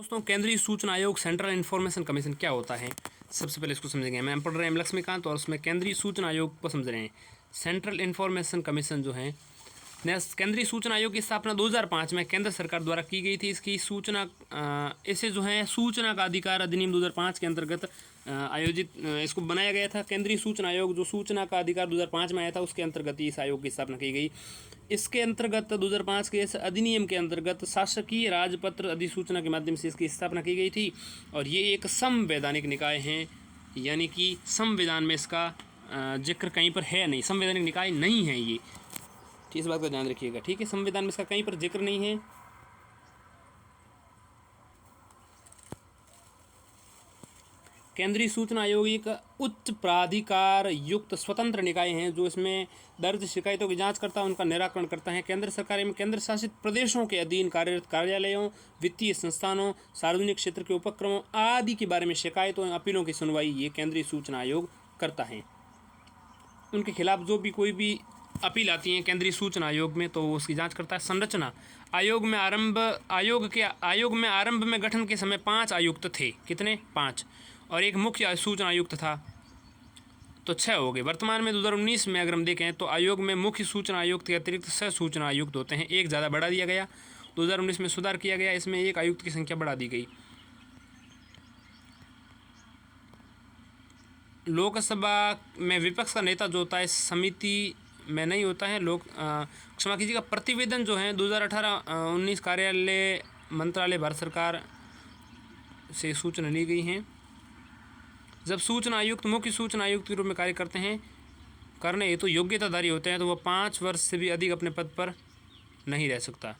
दोस्तों, केंद्रीय सूचना आयोग सेंट्रल इन्फॉर्मेशन कमीशन क्या होता है? सबसे पहले इसको समझेंगे। मैं पढ़ रहे हैं लक्ष्मीकांत और उसमें केंद्रीय सूचना आयोग को समझ रहे हैं। सेंट्रल इन्फॉर्मेशन कमीशन जो है, केंद्रीय सूचना आयोग की स्थापना 2005 में केंद्र सरकार द्वारा की गई थी। इसकी इसे जो है सूचना का अधिकार अधिनियम 2005 के अंतर्गत इसको बनाया गया था। केंद्रीय सूचना आयोग जो सूचना का अधिकार 2005 में आया था, उसके अंतर्गत इस आयोग की स्थापना की गई। इसके अंतर्गत 2005 के इस अधिनियम के अंतर्गत शासकीय राजपत्र अधिसूचना के माध्यम से इसकी स्थापना की गई थी और ये एक संवैधानिक निकाय है, यानी कि संविधान में इसका जिक्र कहीं पर है नहीं, संवैधानिक निकाय नहीं है ये। इस बात का ध्यान रखिएगा, ठीक है। संविधान में इसका कहीं पर जिक्र नहीं है। केंद्रीय सूचना आयोग एक उच्च प्राधिकार युक्त स्वतंत्र निकाय हैं जो इसमें दर्ज शिकायतों की जांच करता है, उनका निराकरण करता है। केंद्र सरकार एवं केंद्र शासित प्रदेशों के अधीन कार्यरत कार्यालयों, वित्तीय संस्थानों, सार्वजनिक क्षेत्र के उपक्रमों आदि के बारे में शिकायतों एवं अपीलों की सुनवाई ये केंद्रीय सूचना आयोग करता है। उनके खिलाफ जो भी कोई भी अपील आती है केंद्रीय सूचना आयोग में, तो वो उसकी जांच करता है। संरचना आयोग में आरंभ में गठन के समय 5 आयुक्त थे। कितने? 5। और एक मुख्य सूचना आयुक्त था, तो 6 हो गए। वर्तमान में 2019 में अगर हम देखें तो आयोग में मुख्य सूचना आयुक्त के अतिरिक्त 6 सूचना आयुक्त होते हैं। एक ज़्यादा बढ़ा दिया गया, 2019 में सुधार किया गया, इसमें एक आयुक्त की संख्या बढ़ा दी गई। लोकसभा में विपक्ष का नेता जो होता है समिति में नहीं होता है। क्षमा कीजिएगा, प्रतिवेदन जो है 2018-19 कार्यालय मंत्रालय भारत सरकार से सूचना ली गई हैं। जब सूचना आयुक्त मुख्य सूचना आयुक्त के रूप में कार्य करने हेतु योग्यताधारी होते हैं तो वह 5 वर्ष से भी अधिक अपने पद पर नहीं रह सकता।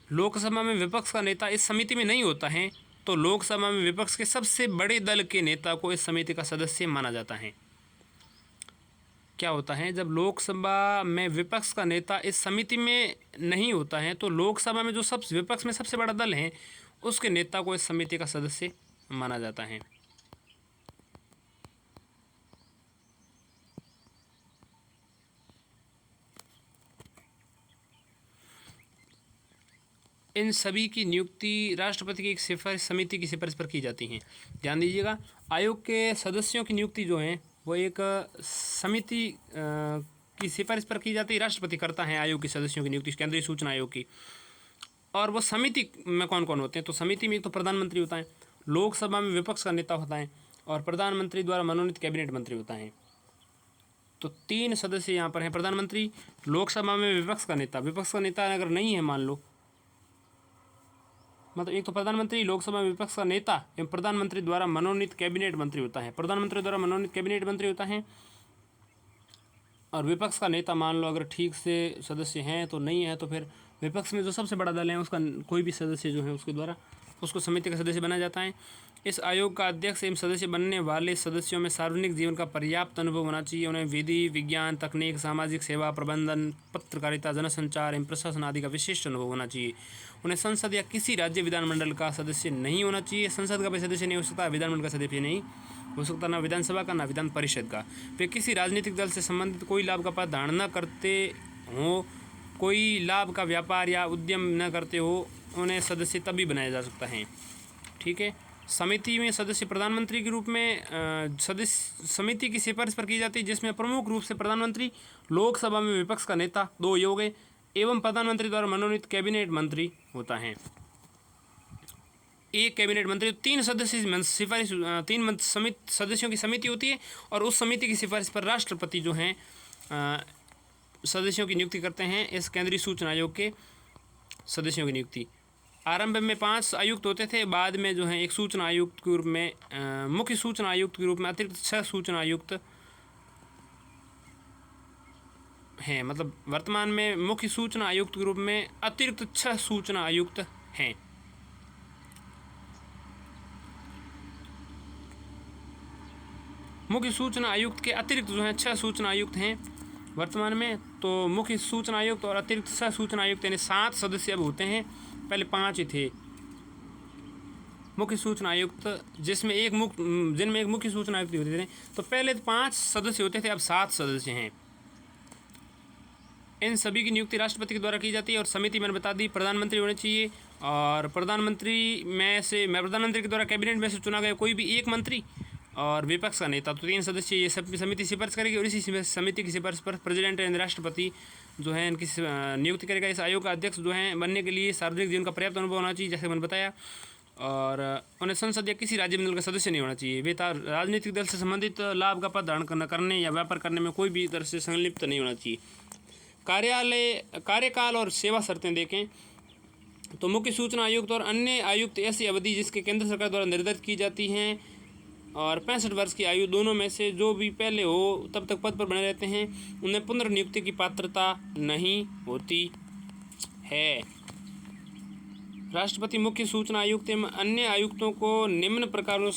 लोकसभा में विपक्ष का नेता इस समिति में नहीं होता है तो लोकसभा में विपक्ष के सबसे बड़े दल के नेता को इस समिति का सदस्य माना जाता है। क्या होता है, जब लोकसभा में विपक्ष का नेता इस समिति में नहीं होता है तो लोकसभा में जो विपक्ष में सबसे बड़ा दल है उसके नेता को इस समिति का सदस्य माना जाता है। इन सभी की नियुक्ति राष्ट्रपति की एक सिफारिश समिति की सिफारिश पर की जाती है। ध्यान दीजिएगा, आयोग के सदस्यों की नियुक्ति जो है वो एक समिति की सिफारिश पर की जाती है। राष्ट्रपति करता है आयोग के सदस्यों की नियुक्ति केंद्रीय सूचना आयोग की। और वो समिति में कौन कौन होते हैं, तो समिति में एक तो प्रधानमंत्री होता है, लोकसभा में विपक्ष का नेता होता है और प्रधानमंत्री द्वारा मनोनीत कैबिनेट मंत्री होता है। तो 3 सदस्य यहाँ पर हैं। प्रधानमंत्री, लोकसभा में विपक्ष का नेता अगर नहीं है, मान लो, मतलब एक तो प्रधानमंत्री, लोकसभा में विपक्ष का नेता एवं प्रधानमंत्री द्वारा मनोनीत कैबिनेट मंत्री होता है। प्रधानमंत्री द्वारा मनोनीत कैबिनेट मंत्री होता है और विपक्ष का नेता मान लो अगर ठीक से सदस्य हैं तो नहीं है तो फिर विपक्ष में जो सबसे बड़ा दल है उसका कोई भी सदस्य जो है उसके द्वारा उसको समिति का सदस्य बनाया जाता है। इस आयोग का अध्यक्ष एवं सदस्य बनने वाले सदस्यों में सार्वजनिक जीवन का पर्याप्त अनुभव होना चाहिए। उन्हें विधि, विज्ञान, तकनीक, सामाजिक सेवा, प्रबंधन, पत्रकारिता, जनसंचार एवं प्रशासन आदि का विशिष्ट अनुभव होना चाहिए। उन्हें संसद या किसी राज्य विधानमंडल का सदस्य नहीं होना चाहिए। संसद का भी सदस्य नहीं हो सकता, विधानमंडल का सदस्य नहीं हो सकता, ना विधानसभा का ना विधान परिषद का। वे किसी राजनीतिक दल से संबंधित कोई लाभ का पद धारण न करते हों, कोई लाभ का व्यापार या उद्यम न करते हो, उन्हें सदस्य तभी बनाया जा सकता है। ठीक है। समिति में सदस्य प्रधानमंत्री के रूप में समिति की सिफारिश पर की जाती है, जिसमें प्रमुख रूप से प्रधानमंत्री, लोकसभा में विपक्ष का नेता, 2 ये हो गए, एवं प्रधानमंत्री द्वारा मनोनीत कैबिनेट मंत्री होता है। एक कैबिनेट मंत्री, 3 सदस्य सिफारिश, 3 सदस्यों की समिति होती है और उस समिति की सिफारिश पर राष्ट्रपति जो हैं सदस्यों की नियुक्ति करते हैं। इस केंद्रीय सूचना आयोग के सदस्यों की नियुक्ति आरंभ में 5 आयुक्त होते थे, बाद में जो है एक सूचना आयुक्त के रूप में मुख्य सूचना आयुक्त के रूप में अतिरिक्त 6 सूचना आयुक्त हैं। मतलब वर्तमान में मुख्य सूचना आयुक्त के रूप में अतिरिक्त 6 सूचना आयुक्त हैं। मुख्य सूचना आयुक्त के अतिरिक्त जो हैं 6 सूचना आयुक्त हैं वर्तमान में। तो मुख्य सूचना आयुक्त और अतिरिक्त 6 सूचना आयुक्त यानी 7 सदस्य अब होते हैं, पहले 5 ही थे। मुख्य सूचना आयुक्त जिनमें एक मुख्य सूचना आयुक्त होते थे, तो पहले 5 सदस्य होते थे, अब 7 सदस्य हैं। इन सभी की नियुक्ति राष्ट्रपति के द्वारा की जाती है। और समिति मैंने बता दी प्रधानमंत्री होने चाहिए, और प्रधानमंत्री के द्वारा कैबिनेट में से चुना गया कोई भी एक मंत्री और विपक्ष का नेता, तो 3 सदस्य ये सब समिति सिफारिश करेगी। और इसी समिति की सिफारिश पर प्रेसिडेंट यानी राष्ट्रपति जो है इनकी नियुक्ति करेगा। इस आयोग का अध्यक्ष जो है बनने के लिए शारीरिक जीवन का पर्याप्त अनुभव होना चाहिए, जैसे मैंने बताया, और उन्हें संसद या किसी राज्य मंडल का सदस्य नहीं होना चाहिए। वे राजनीतिक दल से संबंधित लाभ का पद धारण करने या व्यापार करने में कोई भी तरह से संलिप्त नहीं होना चाहिए। कार्यकाल और सेवा शर्तें देखें तो मुख्य सूचना आयुक्त और अन्य आयुक्त ऐसी अवधि जिसके केंद्र सरकार द्वारा निर्धारित की जाती हैं और 65 वर्ष की आयु दोनों में से जो भी पहले हो तब तक पद पर बने रहते हैं, उन्हें पुनर्नियुक्ति की पात्रता नहीं होती है। राष्ट्रपति मुख्य सूचना आयुक्त एवं अन्य आयुक्तों को निम्न प्रकारों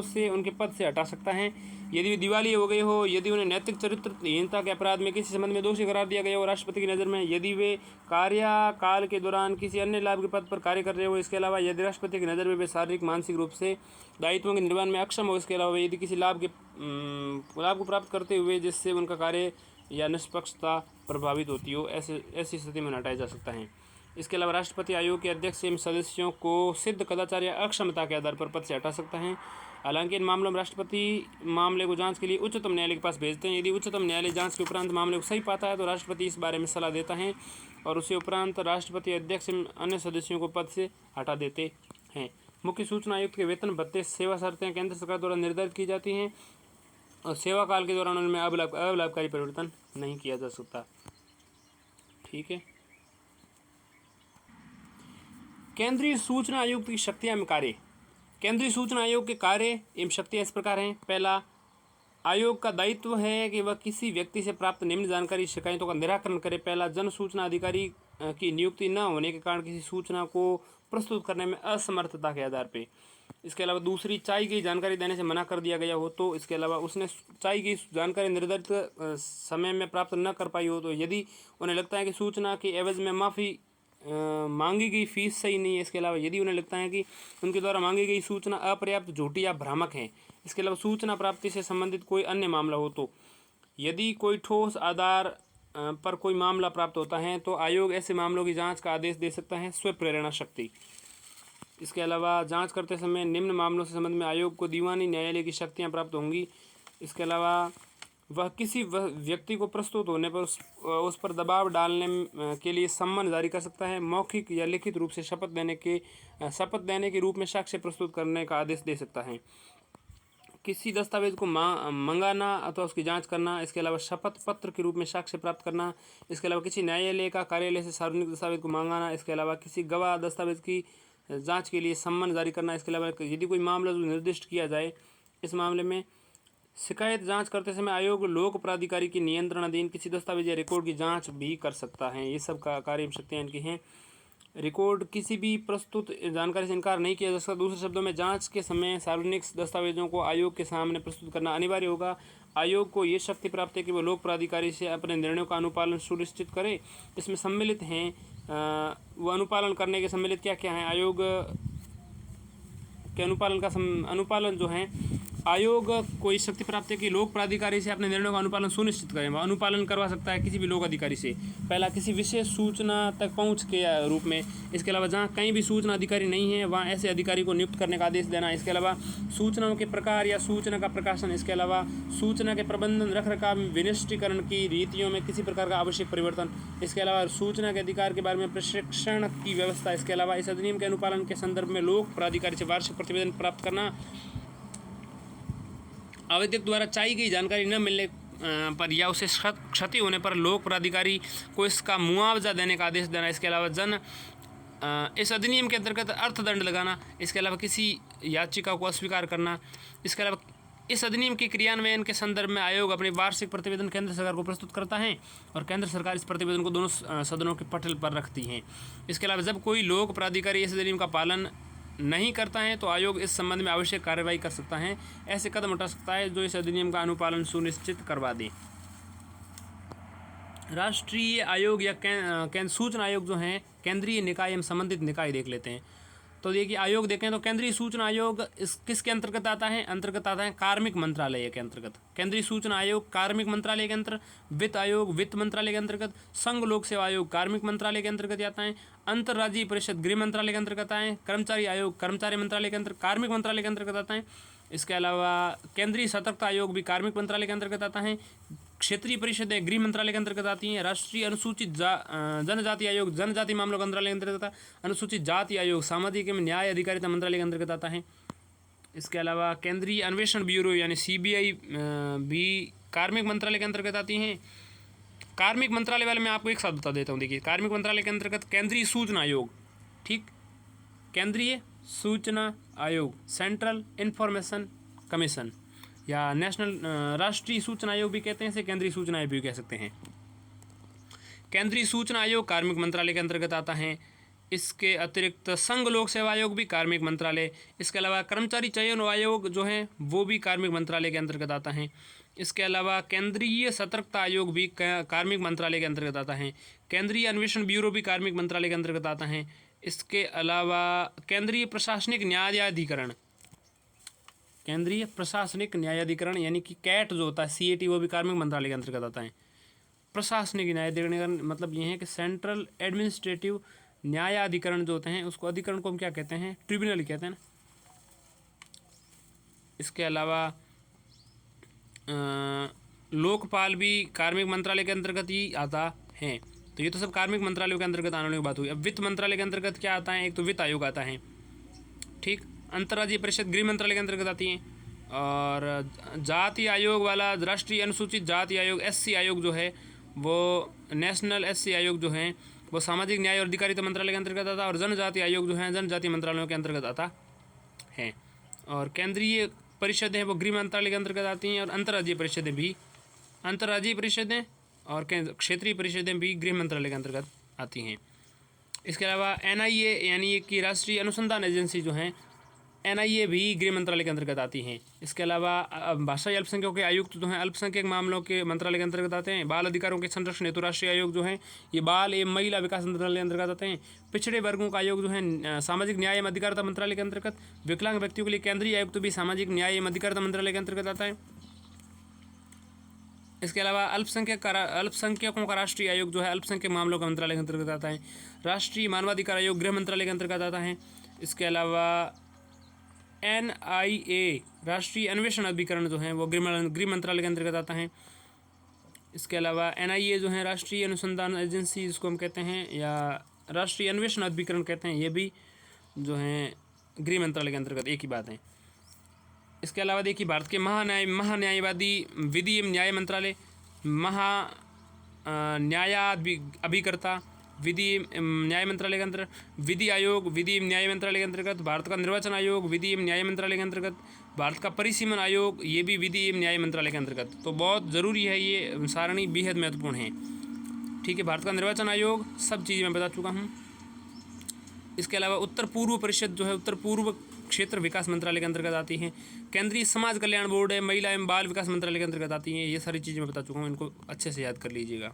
से उनके पद से हटा सकता है। यदि वे दिवालिया हो गए हो, यदि उन्हें नैतिक चरित्रहीनता के अपराध में किसी संबंध में दोषी करार दिया गया हो राष्ट्रपति की नज़र में, यदि वे कार्यकाल के दौरान किसी अन्य लाभ के पद पर कार्य कर रहे हो, इसके अलावा यदि राष्ट्रपति की नज़र में वे शारीरिक मानसिक रूप से दायित्वों के निर्वहन में अक्षम हो, इसके अलावा यदि किसी लाभ को प्राप्त करते हुए जिससे उनका कार्य या निष्पक्षता प्रभावित होती हो, ऐसी स्थिति में हटाया जा सकता है। इसके अलावा राष्ट्रपति आयोग के अध्यक्ष एवं सदस्यों को सिद्ध कदाचार या अक्षमता के आधार पर पद से हटा सकता है। हालांकि इन मामलों में राष्ट्रपति मामले को जांच के लिए उच्चतम न्यायालय के पास भेजते हैं। यदि उच्चतम न्यायालय जांच के उपरांत मामले को सही पाता है तो राष्ट्रपति इस बारे में सलाह देता है और उसे उपरांत राष्ट्रपति अध्यक्ष एवं अन्य सदस्यों को पद से हटा देते हैं। मुख्य सूचना आयुक्त के वेतन भत्ते सेवा शर्तें केंद्र सरकार द्वारा निर्धारित की जाती हैं और सेवा काल के दौरान उनमें अलाभकारी परिवर्तन नहीं किया जा सकता। ठीक है। केंद्रीय सूचना आयोग की शक्तियां एवं कार्य। केंद्रीय सूचना आयोग के कार्य एवं शक्तियां इस प्रकार हैं। पहला, आयोग का दायित्व है कि वह किसी व्यक्ति से प्राप्त निम्न जानकारी शिकायतों का निराकरण करे। पहला, जन सूचना अधिकारी की नियुक्ति न होने के कारण किसी सूचना को प्रस्तुत करने में असमर्थता के आधार पर। इसके अलावा दूसरी, चाहिए गई जानकारी देने से मना कर दिया गया हो तो इसके अलावा उसने चाहिए गई जानकारी निर्धारित समय में प्राप्त न कर पाई हो तो यदि उन्हें लगता है कि सूचना के एवज में माफ़ी मांगी गई फीस सही नहीं है। इसके अलावा यदि उन्हें लगता है कि उनके द्वारा मांगी गई सूचना अपर्याप्त, झूठी या भ्रामक है। इसके अलावा सूचना प्राप्ति से संबंधित कोई अन्य मामला हो तो यदि कोई ठोस आधार पर कोई मामला प्राप्त होता है तो आयोग ऐसे मामलों की जांच का आदेश दे सकता है। स्वप्रेरणा शक्ति। इसके अलावा जांच करते समय निम्न मामलों से संबंध में आयोग को दीवानी न्यायालय की शक्तियाँ प्राप्त होंगी। इसके अलावा वह किसी व्यक्ति को प्रस्तुत होने पर उस पर दबाव डालने के लिए सम्मन जारी कर सकता है। मौखिक या लिखित रूप से शपथ देने के रूप में साक्ष्य प्रस्तुत करने का आदेश दे सकता है। किसी दस्तावेज को मंगाना अथवा उसकी जांच करना। इसके अलावा शपथ पत्र के रूप में साक्ष्य प्राप्त करना। इसके अलावा किसी न्यायालय का कार्यालय से सार्वजनिक दस्तावेज को मंगाना। इसके अलावा किसी गवाह दस्तावेज की जाँच के लिए सम्मन जारी करना। इसके अलावा यदि कोई मामला जो निर्दिष्ट किया जाए, इस मामले में शिकायत जांच करते समय आयोग लोक प्राधिकारी की नियंत्रणाधीन किसी दस्तावेज या रिकॉर्ड की जांच भी कर सकता है। ये सब का कार्य शक्तियाँ इनकी हैं। रिकॉर्ड किसी भी प्रस्तुत जानकारी से इनकार नहीं किया जा सकता। दूसरे शब्दों में जांच के समय सार्वजनिक दस्तावेजों को आयोग के सामने प्रस्तुत करना अनिवार्य होगा। आयोग को ये शक्ति प्राप्त है कि वह लोक प्राधिकारी से अपने निर्णयों का अनुपालन सुनिश्चित करे। इसमें सम्मिलित हैं वह अनुपालन करने के सम्मिलित क्या क्या हैं। आयोग के अनुपालन जो है, आयोग को इस शक्ति प्राप्त है कि लोक प्राधिकारी से अपने निर्णयों का अनुपालन सुनिश्चित करें। वह अनुपालन करवा सकता है किसी भी लोक अधिकारी से। पहला, किसी विशेष सूचना तक पहुंच के रूप में। इसके अलावा जहां कहीं भी सूचना अधिकारी नहीं है वहां ऐसे अधिकारी को नियुक्त करने का आदेश देना। इसके अलावा सूचनाओं के प्रकार या सूचना का प्रकाशन। इसके अलावा सूचना के प्रबंधन, रखरखाव, विनिष्टीकरण की रीतियों में किसी प्रकार का आवश्यक परिवर्तन। इसके अलावा सूचना के अधिकार के बारे में प्रशिक्षण की व्यवस्था। इसके अलावा इस अधिनियम के अनुपालन के संदर्भ में लोक प्राधिकारी से वार्षिक प्रतिवेदन प्राप्त करना। आवेदक द्वारा चाहिए गई जानकारी न मिलने पर या उसे क्षति होने पर लोक प्राधिकारी को इसका मुआवजा देने का आदेश देना। इसके अलावा इस अधिनियम के अंतर्गत अर्थदंड लगाना। इसके अलावा किसी याचिका को अस्वीकार करना। इसके अलावा इस अधिनियम के क्रियान्वयन के संदर्भ में आयोग अपने वार्षिक प्रतिवेदन केंद्र सरकार को प्रस्तुत करता है और केंद्र सरकार इस प्रतिवेदन को दोनों सदनों के पटल पर रखती है। इसके अलावा जब कोई लोक प्राधिकारी इस अधिनियम का पालन नहीं करता है तो आयोग इस संबंध में आवश्यक कार्रवाई कर सकता है। ऐसे कदम उठा सकता है जो इस अधिनियम का अनुपालन सुनिश्चित करवा दे। राष्ट्रीय आयोग या सूचना आयोग जो हैं केंद्रीय निकाय एवं संबंधित निकाय देख लेते हैं। तो देखिए आयोग देखें तो केंद्रीय सूचना आयोग इस किसके अंतर्गत आता है? अंतर्गत आता है कार्मिक मंत्रालय के अंतर्गत। केंद्रीय सूचना आयोग कार्मिक मंत्रालय के अंतर्गत, वित्त आयोग वित्त मंत्रालय के अंतर्गत, संघ लोक सेवा आयोग कार्मिक मंत्रालय के अंतर्गत आता है, अंतर्राज्यीय परिषद गृह मंत्रालय के अंतर्गत आए, कर्मचारी आयोग कर्मचारी मंत्रालय के अंतर्गत कार्मिक मंत्रालय के अंतर्गत आता है। इसके अलावा केंद्रीय सतर्कता आयोग भी कार्मिक मंत्रालय के अंतर्गत आता है। क्षेत्रीय परिषदें गृह मंत्रालय के अंतर्गत आती हैं। राष्ट्रीय अनुसूचित जनजाति आयोग जनजाति मामलों के मंत्रालय के अंतर्गत आता है। अनुसूचित जाति आयोग सामाजिक एवं न्याय अधिकारिता मंत्रालय के अंतर्गत आता है। इसके अलावा केंद्रीय अन्वेषण ब्यूरो यानी CBI भी कार्मिक मंत्रालय के अंतर्गत आती हैं। कार्मिक मंत्रालय वाले मैं आपको एक साथ बता देता हूँ। देखिए कार्मिक मंत्रालय के अंतर्गत केंद्रीय सूचना आयोग, ठीक, केंद्रीय सूचना आयोग सेंट्रल इंफॉर्मेशन कमीशन या नेशनल राष्ट्रीय सूचना आयोग भी कहते हैं, इसे केंद्रीय सूचना आयोग भी कह सकते हैं। केंद्रीय सूचना आयोग कार्मिक मंत्रालय के अंतर्गत आता है। इसके अतिरिक्त संघ लोक सेवा आयोग भी कार्मिक मंत्रालय, इसके अलावा कर्मचारी चयन आयोग जो है वो भी कार्मिक मंत्रालय के अंतर्गत आता है। इसके अलावा केंद्रीय सतर्कता आयोग भी कार्मिक मंत्रालय के अंतर्गत आता है। केंद्रीय अन्वेषण ब्यूरो भी कार्मिक मंत्रालय के अंतर्गत आता है। इसके अलावा केंद्रीय प्रशासनिक न्यायाधिकरण, केंद्रीय प्रशासनिक न्यायाधिकरण यानी कि कैट जो होता है CAT, वो भी कार्मिक मंत्रालय के अंतर्गत आता है। प्रशासनिक न्यायाधिकरण मतलब ये है कि सेंट्रल एडमिनिस्ट्रेटिव न्यायाधिकरण जो होते हैं उसको अधिकरण को हम क्या कहते हैं? ट्रिब्यूनल कहते हैं ना। इसके अलावा लोकपाल भी कार्मिक मंत्रालय के अंतर्गत ही आता है। तो ये तो सब कार्मिक मंत्रालयों के अंतर्गत आने की बात हुई। अब वित्त मंत्रालय के अंतर्गत क्या आता है? एक तो वित्त आयोग आता है, ठीक, अंतर्राज्यीय परिषद गृह मंत्रालय के अंतर्गत आती है, और जाति आयोग वाला राष्ट्रीय अनुसूचित जाति आयोग SC आयोग जो है वो नेशनल SC आयोग जो है वो सामाजिक न्याय और अधिकारिता मंत्रालय के अंतर्गत आता है, और जनजाति आयोग जो है जनजाति मंत्रालयों के अंतर्गत आता है। और केंद्रीय परिषदें हैं वो गृह मंत्रालय के अंतर्गत आती हैं, और अंतर्राज्यीय परिषदें भी, अंतर्राज्यीय परिषदें और क्षेत्रीय परिषदें भी गृह मंत्रालय के अंतर्गत आती हैं। इसके अलावा NIA यानी कि राष्ट्रीय अनुसंधान एजेंसी जो है NIA भी गृह मंत्रालय के अंतर्गत आती हैं। इसके अलावा भाषाई अल्पसंख्यकों के आयुक्त जो हैं अल्पसंख्यक मामलों के मंत्रालय के अंतर्गत आते हैं। बाल अधिकारों के संरक्षण हेतु राष्ट्रीय आयोग जो है ये बाल एवं महिला विकास मंत्रालय के अंतर्गत आते हैं। पिछड़े वर्गों का आयोग जो है सामाजिक न्याय एवं अधिकारिता मंत्रालय के अंतर्गत। विकलांग व्यक्तियों के लिए केंद्रीय आयुक्त भी सामाजिक न्याय एवं अधिकारिता मंत्रालय के अंतर्गत आता है। इसके अलावा अल्पसंख्यकों का राष्ट्रीय आयोग जो है अल्पसंख्यक मामलों का मंत्रालय के अंतर्गत आता है। राष्ट्रीय मानवाधिकार आयोग गृह मंत्रालय के अंतर्गत आता है। इसके अलावा NIA राष्ट्रीय अन्वेषण अभिकरण जो है वो गृह मंत्रालय के अंतर्गत आता है। इसके अलावा NIA जो है राष्ट्रीय अनुसंधान एजेंसी जिसको हम कहते हैं या राष्ट्रीय अन्वेषण अभिकरण कहते हैं, ये भी जो है गृह मंत्रालय के अंतर्गत एक ही बात है। इसके अलावा देखिए भारत के महान्यायवादी विधि एवं न्याय मंत्रालय, न्यायाधिकर्ता विधि न्याय मंत्रालय के अंतर्गत, विधि आयोग विधि एवं न्याय मंत्रालय के अंतर्गत, भारत का निर्वाचन आयोग विधि एवं न्याय मंत्रालय के अंतर्गत, भारत का परिसीमन आयोग ये भी विधि एवं न्याय मंत्रालय के अंतर्गत। तो बहुत ज़रूरी है, ये सारणी बेहद महत्वपूर्ण है, ठीक है। भारत का निर्वाचन आयोग सब चीज़ मैं बता चुका हूँ। इसके अलावा उत्तर पूर्व परिषद जो है उत्तर पूर्व क्षेत्र विकास मंत्रालय के अंतर्गत आती हैं। केंद्रीय समाज कल्याण बोर्ड है महिला एवं बाल विकास मंत्रालय के अंतर्गत आती हैं। ये सारी चीज़ें मैं बता चुका हूँ, इनको अच्छे से याद कर लीजिएगा।